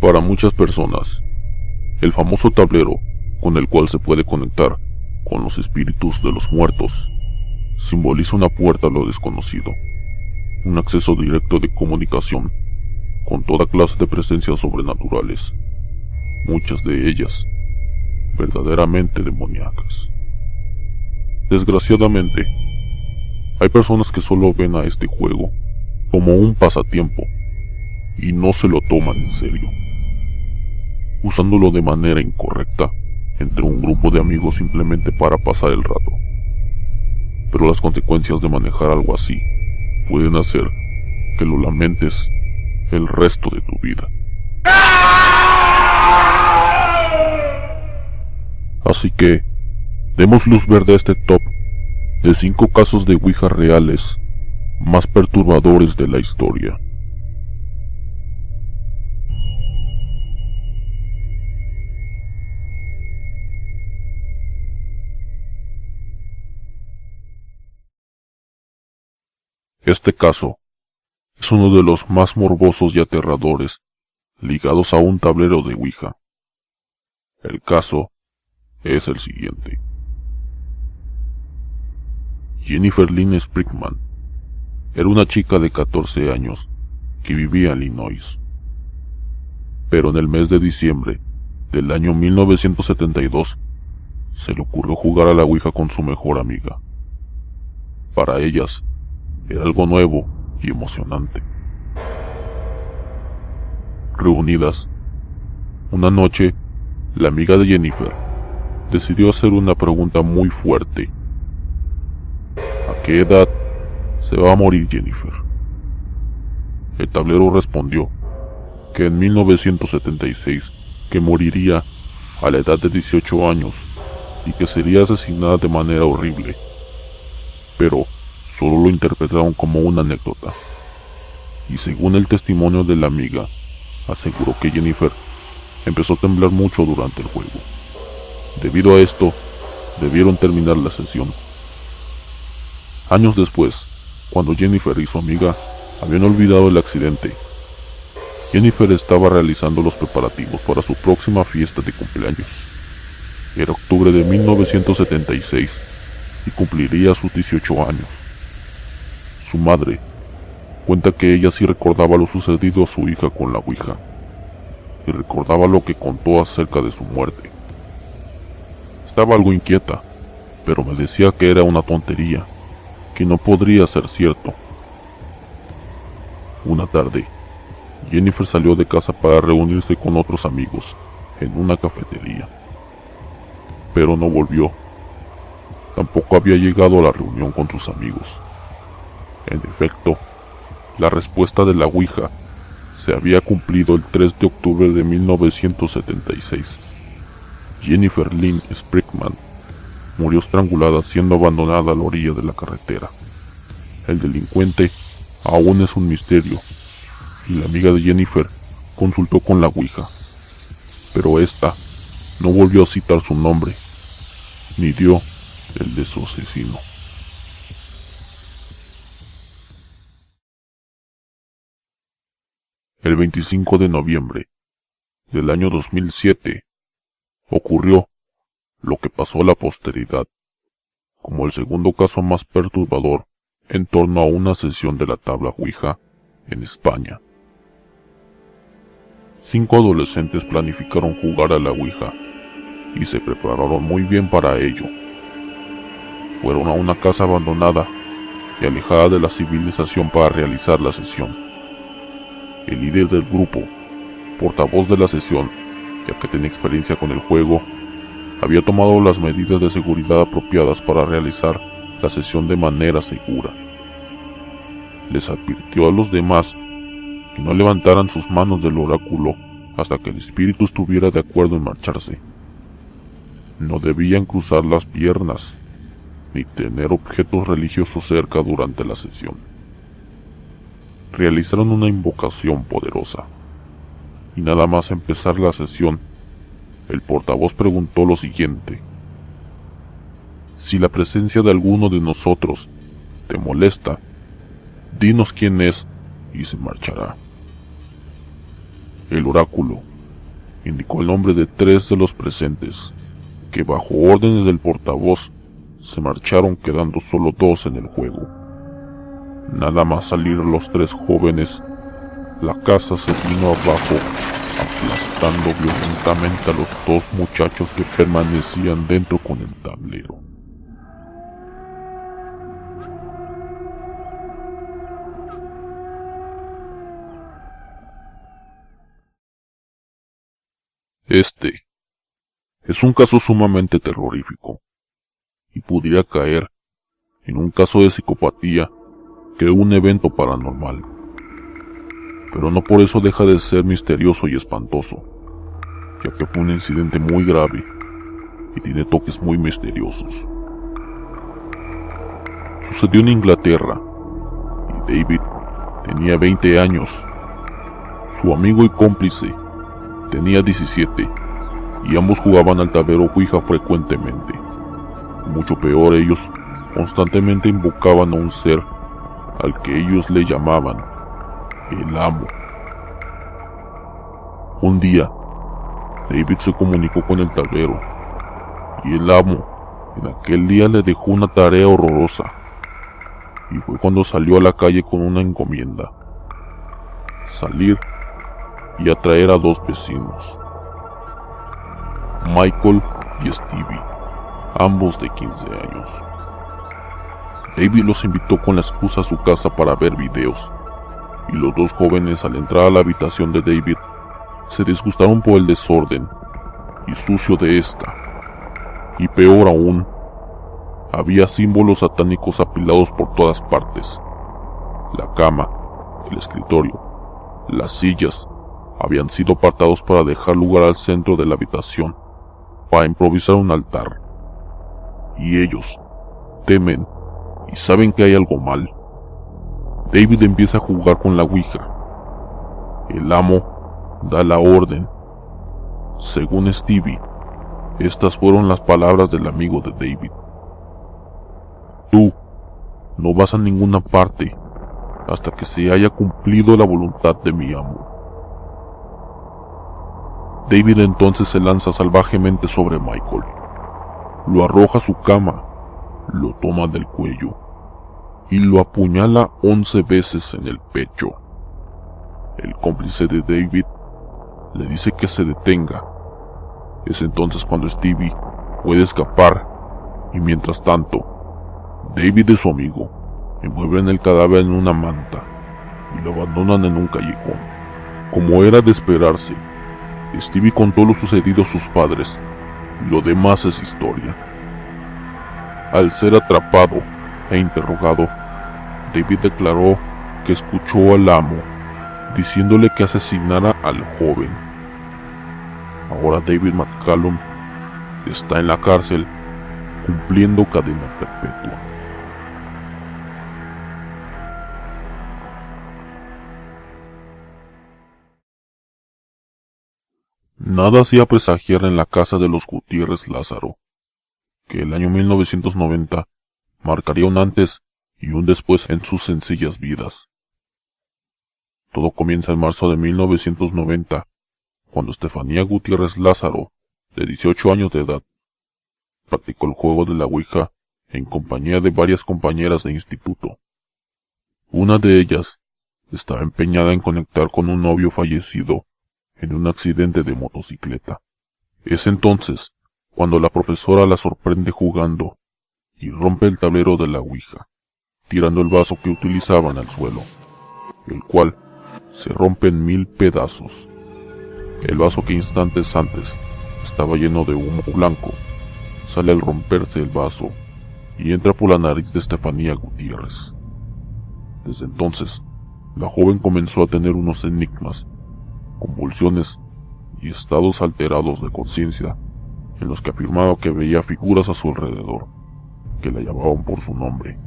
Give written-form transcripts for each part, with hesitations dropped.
Para muchas personas, el famoso tablero con el cual se puede conectar con los espíritus de los muertos simboliza una puerta a lo desconocido, un acceso directo de comunicación con toda clase de presencias sobrenaturales, muchas de ellas verdaderamente demoníacas. Desgraciadamente, hay personas que solo ven a este juego como un pasatiempo y no se lo toman en serio, usándolo de manera incorrecta entre un grupo de amigos simplemente para pasar el rato. Pero las consecuencias de manejar algo así pueden hacer que lo lamentes el resto de tu vida. Así que, demos luz verde a este top de 5 casos de Ouija reales más perturbadores de la historia. Este caso es uno de los más morbosos y aterradores ligados a un tablero de Ouija. El caso es el siguiente. Jennifer Lynn Sprickman era una chica de 14 años que vivía en Illinois. Pero en el mes de diciembre del año 1972 se le ocurrió jugar a la Ouija con su mejor amiga. Para ellas era algo nuevo y emocionante. Reunidas, una noche, la amiga de Jennifer decidió hacer una pregunta muy fuerte. ¿A qué edad se va a morir Jennifer? El tablero respondió que en 1976 que moriría a la edad de 18 años y que sería asesinada de manera horrible, pero solo lo interpretaron como una anécdota, y según el testimonio de la amiga, aseguró que Jennifer empezó a temblar mucho durante el juego. Debido a esto, debieron terminar la sesión. Años después, cuando Jennifer y su amiga habían olvidado el accidente, Jennifer estaba realizando los preparativos para su próxima fiesta de cumpleaños. Era octubre de 1976 y cumpliría sus 18 años. Su madre cuenta que ella sí recordaba lo sucedido a su hija con la Ouija, y recordaba lo que contó acerca de su muerte. Estaba algo inquieta, pero me decía que era una tontería, que no podría ser cierto. Una tarde, Jennifer salió de casa para reunirse con otros amigos en una cafetería, pero no volvió. Tampoco había llegado a la reunión con sus amigos. En efecto, la respuesta de la Ouija se había cumplido el 3 de octubre de 1976. Jennifer Lynn Sprickman murió estrangulada siendo abandonada a la orilla de la carretera. El delincuente aún es un misterio, y la amiga de Jennifer consultó con la Ouija, pero esta no volvió a citar su nombre, ni dio el de su asesino. El 25 de noviembre del año 2007 ocurrió lo que pasó a la posteridad como el segundo caso más perturbador en torno a una sesión de la tabla Ouija en España. 5 adolescentes planificaron jugar a la Ouija y se prepararon muy bien para ello. Fueron a una casa abandonada y alejada de la civilización para realizar la sesión. El líder del grupo, portavoz de la sesión, ya que tenía experiencia con el juego, había tomado las medidas de seguridad apropiadas para realizar la sesión de manera segura. Les advirtió a los demás que no levantaran sus manos del oráculo hasta que el espíritu estuviera de acuerdo en marcharse. No debían cruzar las piernas ni tener objetos religiosos cerca durante la sesión. Realizaron una invocación poderosa, y nada más empezar la sesión, el portavoz preguntó lo siguiente: si la presencia de alguno de nosotros te molesta, dinos quién es y se marchará. El oráculo indicó el nombre de 3 de los presentes, que bajo órdenes del portavoz se marcharon, quedando solo 2 en el juego. Nada más salir los 3 jóvenes, la casa se vino abajo, aplastando violentamente a los 2 muchachos que permanecían dentro con el tablero. Este es un caso sumamente terrorífico y pudiera caer en un caso de psicopatía que un evento paranormal, pero no por eso deja de ser misterioso y espantoso, ya que fue un incidente muy grave y tiene toques muy misteriosos. Sucedió en Inglaterra y David tenía 20 años. Su amigo y cómplice tenía 17 y ambos jugaban al tablero Ouija frecuentemente. Mucho peor, ellos constantemente invocaban a un ser al que ellos le llamaban el Amo. Un día, David se comunicó con el tablero y el Amo en aquel día le dejó una tarea horrorosa, y fue cuando salió a la calle con una encomienda: salir y atraer a 2 vecinos, Michael y Stevie, ambos de 15 años. David los invitó con la excusa a su casa para ver videos, y los 2 jóvenes, al entrar a la habitación de David, se disgustaron por el desorden y sucio de esta, y peor aún, había símbolos satánicos apilados por todas partes. La cama, el escritorio, las sillas habían sido apartados para dejar lugar al centro de la habitación, para improvisar un altar. Y ellos temen y saben que hay algo mal. David empieza a jugar con la Ouija. El Amo da la orden. Según Stevie, estas fueron las palabras del amigo de David: tú no vas a ninguna parte hasta que se haya cumplido la voluntad de mi amo. David entonces se lanza salvajemente sobre Michael, lo arroja a su cama, lo toma del cuello y lo apuñala 11 veces en el pecho. El cómplice de David le dice que se detenga. Es entonces cuando Stevie puede escapar, y mientras tanto, David y su amigo envuelven el cadáver en una manta y lo abandonan en un callejón. Como era de esperarse, Stevie contó lo sucedido a sus padres, y lo demás es historia. Al ser atrapado e interrogado, David declaró que escuchó al Amo diciéndole que asesinara al joven. Ahora David McCallum está en la cárcel cumpliendo cadena perpetua. Nada hacía presagiar en la casa de los Gutiérrez Lázaro que el año 1990 marcaría un antes y un después en sus sencillas vidas. Todo comienza en marzo de 1990, cuando Estefanía Gutiérrez Lázaro, de 18 años de edad, practicó el juego de la Ouija en compañía de varias compañeras de instituto. Una de ellas estaba empeñada en conectar con un novio fallecido en un accidente de motocicleta. Es entonces cuando la profesora la sorprende jugando y rompe el tablero de la Ouija, tirando el vaso que utilizaban al suelo, el cual se rompe en 1000 pedazos. El vaso, que instantes antes estaba lleno de humo blanco, sale al romperse el vaso y entra por la nariz de Estefanía Gutiérrez. Desde entonces, la joven comenzó a tener unos enigmas, convulsiones y estados alterados de conciencia, en los que afirmaba que veía figuras a su alrededor, que la llamaban por su nombre.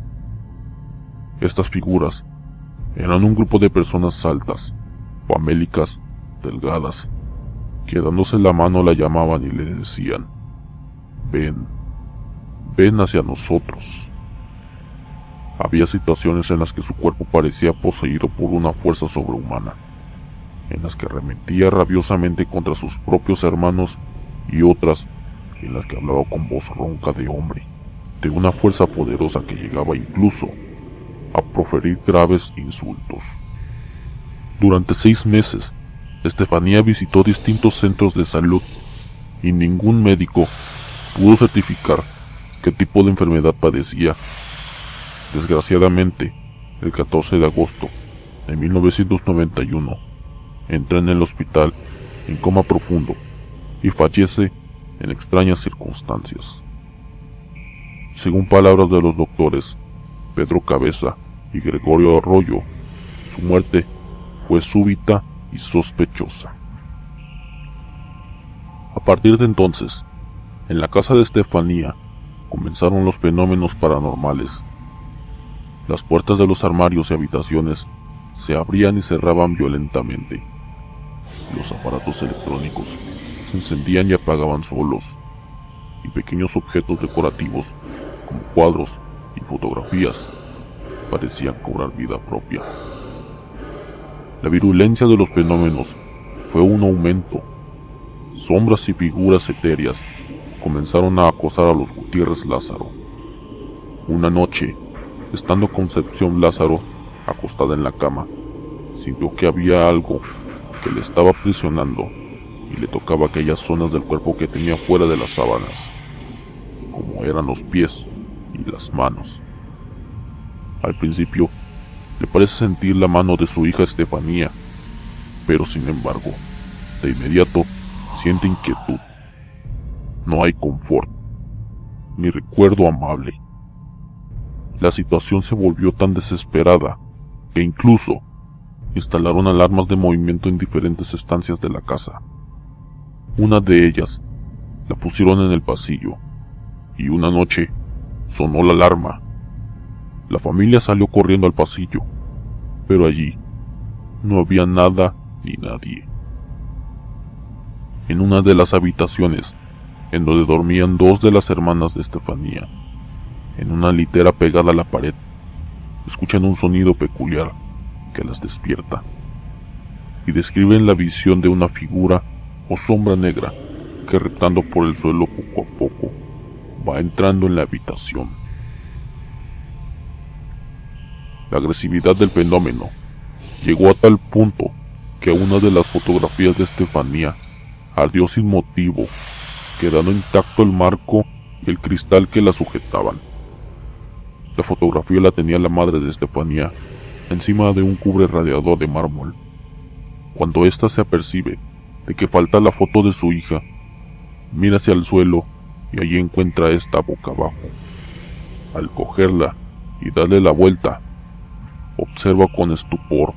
Estas figuras eran un grupo de personas altas, famélicas, delgadas, que dándose la mano la llamaban y le decían: ven, ven hacia nosotros. Había situaciones en las que su cuerpo parecía poseído por una fuerza sobrehumana, en las que arremetía rabiosamente contra sus propios hermanos y otras en las que hablaba con voz ronca de hombre, de una fuerza poderosa que llegaba incluso a proferir graves insultos. Durante 6 meses, Estefanía visitó distintos centros de salud y ningún médico pudo certificar qué tipo de enfermedad padecía. Desgraciadamente, el 14 de agosto de 1991, entra en el hospital en coma profundo y fallece en extrañas circunstancias. Según palabras de los doctores Pedro Cabeza y Gregorio Arroyo, su muerte fue súbita y sospechosa. A partir de entonces, en la casa de Estefanía comenzaron los fenómenos paranormales. Las puertas de los armarios y habitaciones se abrían y cerraban violentamente. Los aparatos electrónicos se encendían y apagaban solos, y pequeños objetos decorativos, como cuadros y fotografías, parecían cobrar vida propia. La virulencia de los fenómenos fue un aumento. Sombras y figuras etéreas comenzaron a acosar a los Gutiérrez Lázaro. Una noche, estando Concepción Lázaro acostada en la cama, sintió que había algo que le estaba presionando y le tocaba aquellas zonas del cuerpo que tenía fuera de las sábanas, como eran los pies y las manos. Al principio, le parece sentir la mano de su hija Estefanía, pero sin embargo, de inmediato siente inquietud. No hay confort, ni recuerdo amable. La situación se volvió tan desesperada que incluso instalaron alarmas de movimiento en diferentes estancias de la casa. Una de ellas la pusieron en el pasillo, y una noche sonó la alarma. La familia salió corriendo al pasillo, pero allí no había nada ni nadie. En una de las habitaciones, en donde dormían 2 de las hermanas de Estefanía, en una litera pegada a la pared, escuchan un sonido peculiar que las despierta, y describen la visión de una figura o sombra negra que reptando por el suelo poco a poco va entrando en la habitación. La agresividad del fenómeno llegó a tal punto que una de las fotografías de Estefanía ardió sin motivo, quedando intacto el marco y el cristal que la sujetaban. La fotografía la tenía la madre de Estefanía encima de un cubre radiador de mármol. Cuando ésta se apercibe de que falta la foto de su hija, mira hacia el suelo y allí encuentra esta boca abajo. Al cogerla y darle la vuelta, observa con estupor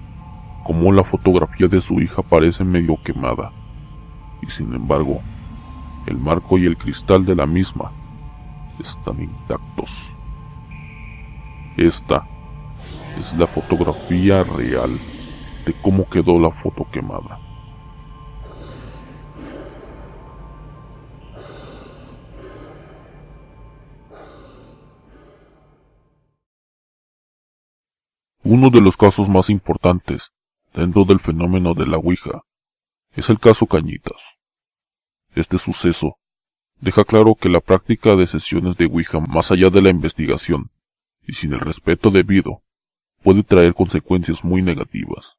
cómo la fotografía de su hija parece medio quemada, y sin embargo, el marco y el cristal de la misma están intactos. Esta es la fotografía real de cómo quedó la foto quemada. Uno de los casos más importantes dentro del fenómeno de la Ouija es el caso Cañitas. Este suceso deja claro que la práctica de sesiones de Ouija más allá de la investigación y sin el respeto debido puede traer consecuencias muy negativas.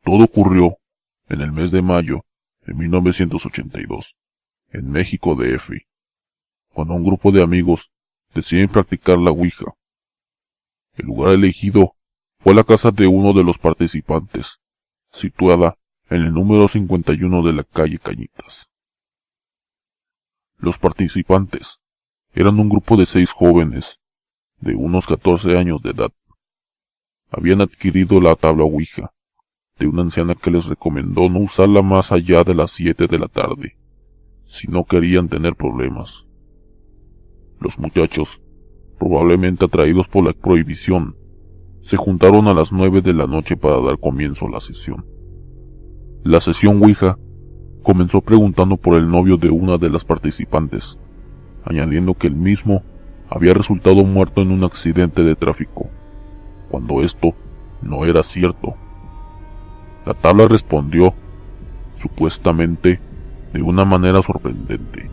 Todo ocurrió en el mes de mayo de 1982, en México DF, cuando un grupo de amigos deciden practicar la Ouija. El lugar elegido fue la casa de uno de los participantes, situada en el número 51 de la calle Cañitas. Los participantes eran un grupo de 6 jóvenes, de unos 14 años de edad. Habían adquirido la tabla Ouija de una anciana que les recomendó no usarla más allá de las 7 de la tarde, si no querían tener problemas. Los muchachos, probablemente atraídos por la prohibición, se juntaron a las 9 de la noche para dar comienzo a la sesión. La sesión Ouija comenzó preguntando por el novio de una de las participantes, añadiendo que el mismo había resultado muerto en un accidente de tráfico, cuando esto no era cierto. La tabla respondió, supuestamente, de una manera sorprendente,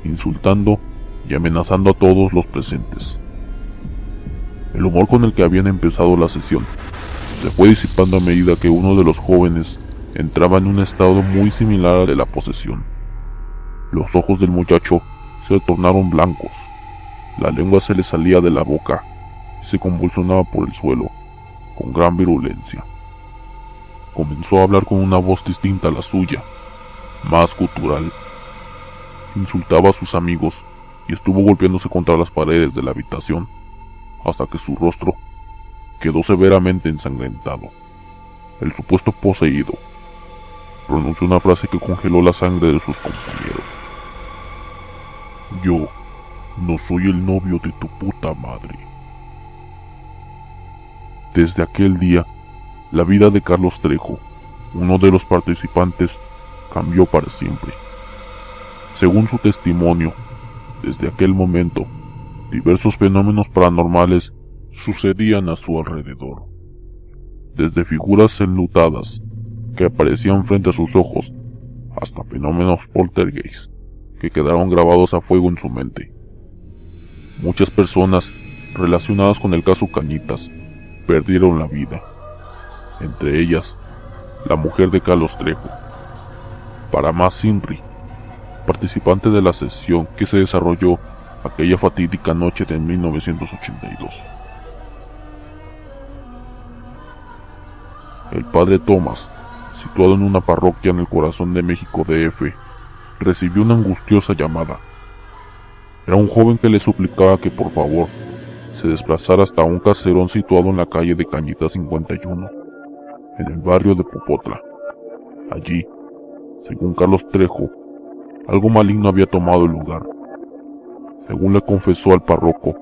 insultando y amenazando a todos los presentes. El humor con el que habían empezado la sesión se fue disipando a medida que uno de los jóvenes entraba en un estado muy similar al de la posesión. Los ojos del muchacho se tornaron blancos, la lengua se le salía de la boca y se convulsionaba por el suelo con gran virulencia. Comenzó a hablar con una voz distinta a la suya, más gutural. Insultaba a sus amigos y estuvo golpeándose contra las paredes de la habitación hasta que su rostro quedó severamente ensangrentado. El supuesto poseído pronunció una frase que congeló la sangre de sus compañeros. Yo no soy el novio de tu puta madre. Desde aquel día, la vida de Carlos Trejo, uno de los participantes, cambió para siempre. Según su testimonio, desde aquel momento, diversos fenómenos paranormales sucedían a su alrededor. Desde figuras enlutadas que aparecían frente a sus ojos, hasta fenómenos poltergeist que quedaron grabados a fuego en su mente. Muchas personas relacionadas con el caso Cañitas perdieron la vida, entre ellas la mujer de Carlos Trejo, Parama Sinri, participante de la sesión que se desarrolló aquella fatídica noche de 1982. El padre Tomás, situado en una parroquia en el corazón de México DF, recibió una angustiosa llamada. Era un joven que le suplicaba que por favor se desplazara hasta un caserón situado en la calle de Cañitas 51, en el barrio de Popotla. Allí, según Carlos Trejo, algo maligno había tomado el lugar. Según le confesó al párroco,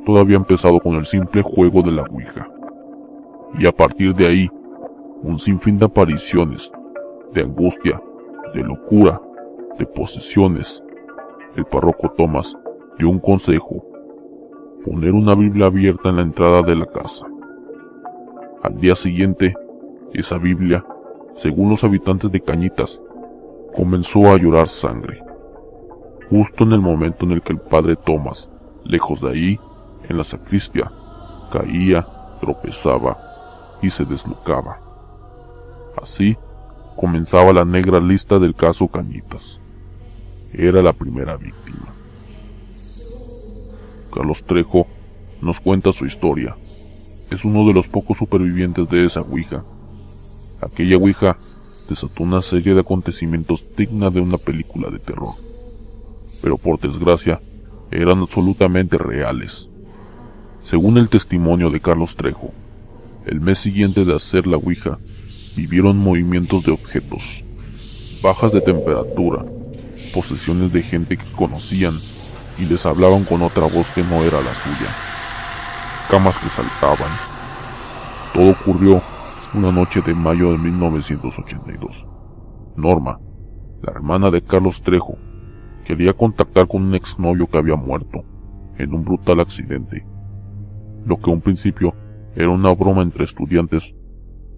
todo había empezado con el simple juego de la ouija. Y a partir de ahí, un sinfín de apariciones, de angustia, de locura, de posesiones. El párroco Tomás dio un consejo: poner una Biblia abierta en la entrada de la casa. Al día siguiente, esa Biblia, según los habitantes de Cañitas, comenzó a llorar sangre. Justo en el momento en el que el padre Tomás, lejos de ahí, en la sacristía, caía, tropezaba y se deslocaba. Así comenzaba la negra lista del caso Cañitas. Era la primera víctima. Carlos Trejo nos cuenta su historia. Es uno de los pocos supervivientes de esa ouija. Aquella ouija desató una serie de acontecimientos digna de una película de terror, pero por desgracia eran absolutamente reales. Según el testimonio de Carlos Trejo, el mes siguiente de hacer la ouija, vivieron movimientos de objetos, bajas de temperatura, posesiones de gente que conocían y les hablaban con otra voz que no era la suya, camas que saltaban. Todo ocurrió una noche de mayo de 1982. Norma, la hermana de Carlos Trejo, quería contactar con un exnovio que había muerto en un brutal accidente. Lo que a un principio era una broma entre estudiantes,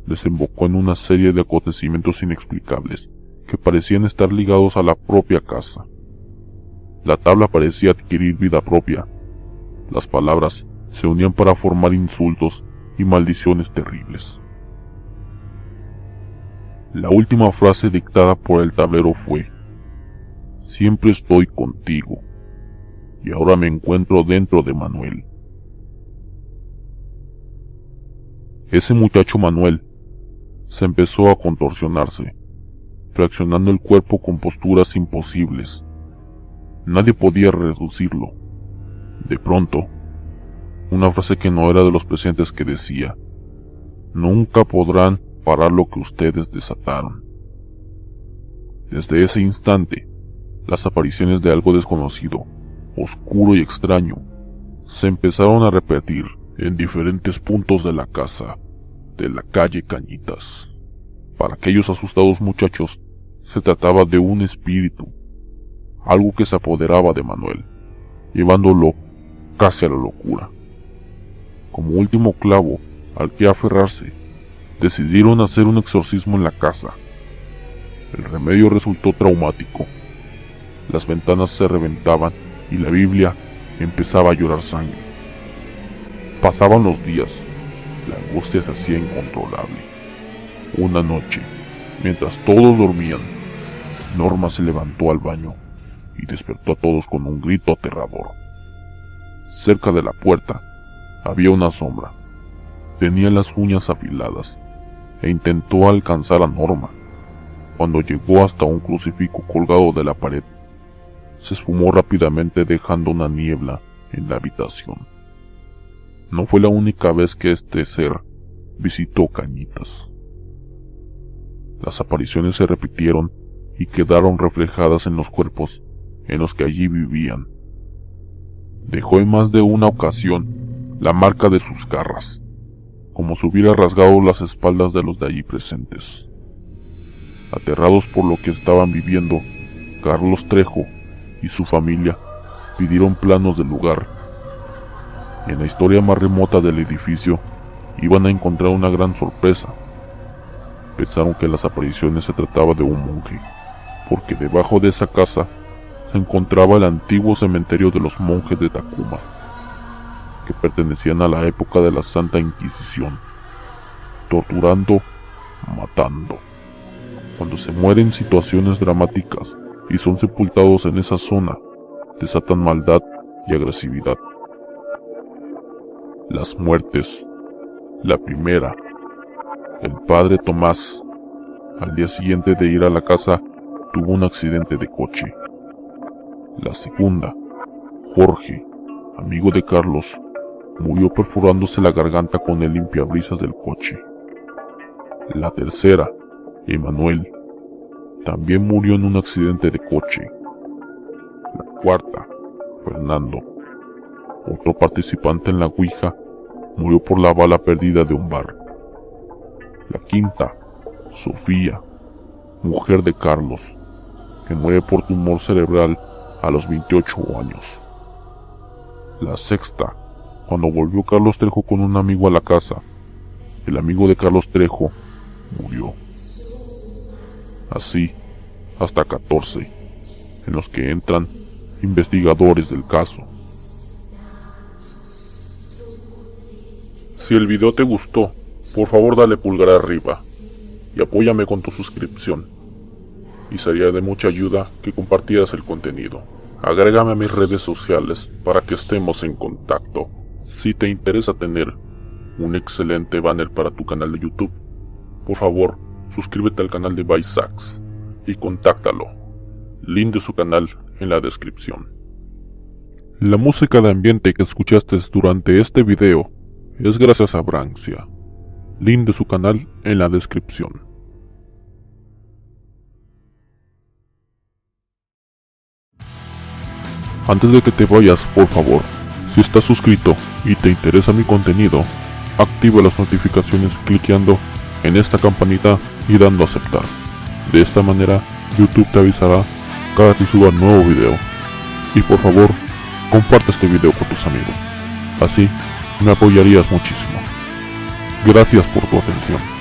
desembocó en una serie de acontecimientos inexplicables que parecían estar ligados a la propia casa. La tabla parecía adquirir vida propia. Las palabras se unían para formar insultos y maldiciones terribles. La última frase dictada por el tablero fue: siempre estoy contigo, y ahora me encuentro dentro de Manuel. Ese muchacho Manuel se empezó a contorsionarse, fraccionando el cuerpo con posturas imposibles. Nadie podía reducirlo. De pronto, una frase que no era de los presentes que decía: nunca podrán parar lo que ustedes desataron. Desde ese instante, las apariciones de algo desconocido, oscuro y extraño, se empezaron a repetir en diferentes puntos de la casa, de la calle Cañitas. Para aquellos asustados muchachos, se trataba de un espíritu, algo que se apoderaba de Manuel, llevándolo casi a la locura. Como último clavo al que aferrarse, decidieron hacer un exorcismo en la casa. El remedio resultó traumático. Las ventanas se reventaban y la Biblia empezaba a llorar sangre. Pasaban los días, la angustia se hacía incontrolable. Una noche, mientras todos dormían, Norma se levantó al baño y despertó a todos con un grito aterrador. Cerca de la puerta había una sombra. Tenía las uñas afiladas e intentó alcanzar a Norma. Cuando llegó hasta un crucifijo colgado de la pared, se esfumó rápidamente dejando una niebla en la habitación. No fue la única vez que este ser visitó Cañitas. Las apariciones se repitieron y quedaron reflejadas en los cuerpos en los que allí vivían. Dejó en más de una ocasión la marca de sus garras, como si hubiera rasgado las espaldas de los de allí presentes. Aterrados por lo que estaban viviendo, Carlos Trejo y su familia pidieron planos del lugar. En la historia más remota del edificio iban a encontrar una gran sorpresa. Pensaron que las apariciones se trataba de un monje, porque debajo de esa casa se encontraba el antiguo cementerio de los monjes de Tacuma, que pertenecían a la época de la Santa Inquisición, torturando, matando. Cuando se mueren en situaciones dramáticas y son sepultados en esa zona, desatan maldad y agresividad. Las muertes. La primera, el padre Tomás, al día siguiente de ir a la casa, tuvo un accidente de coche. La segunda, Jorge, amigo de Carlos, murió perforándose la garganta con el limpiabrisas del coche. La tercera, Emanuel, también murió en un accidente de coche. La cuarta, Fernando, otro participante en la Ouija, murió por la bala perdida de un bar. La quinta, Sofía, mujer de Carlos, que muere por tumor cerebral a los 28 años. La sexta, cuando volvió Carlos Trejo con un amigo a la casa, el amigo de Carlos Trejo murió. Así, hasta 14, en los que entran investigadores del caso. Si el video te gustó, por favor dale pulgar arriba y apóyame con tu suscripción. Y sería de mucha ayuda que compartieras el contenido. Agrégame a mis redes sociales para que estemos en contacto. Si te interesa tener un excelente banner para tu canal de YouTube, por favor, suscríbete al canal de Visax y contáctalo. Link de su canal en la descripción. La música de ambiente que escuchaste durante este video es gracias a Branxia. Link de su canal en la descripción. Antes de que te vayas, por favor, si estás suscrito y te interesa mi contenido, activa las notificaciones cliqueando en esta campanita y dando a aceptar. De esta manera, YouTube te avisará cada que suba nuevo video. Y por favor, comparte este video con tus amigos. Así, me apoyarías muchísimo. Gracias por tu atención.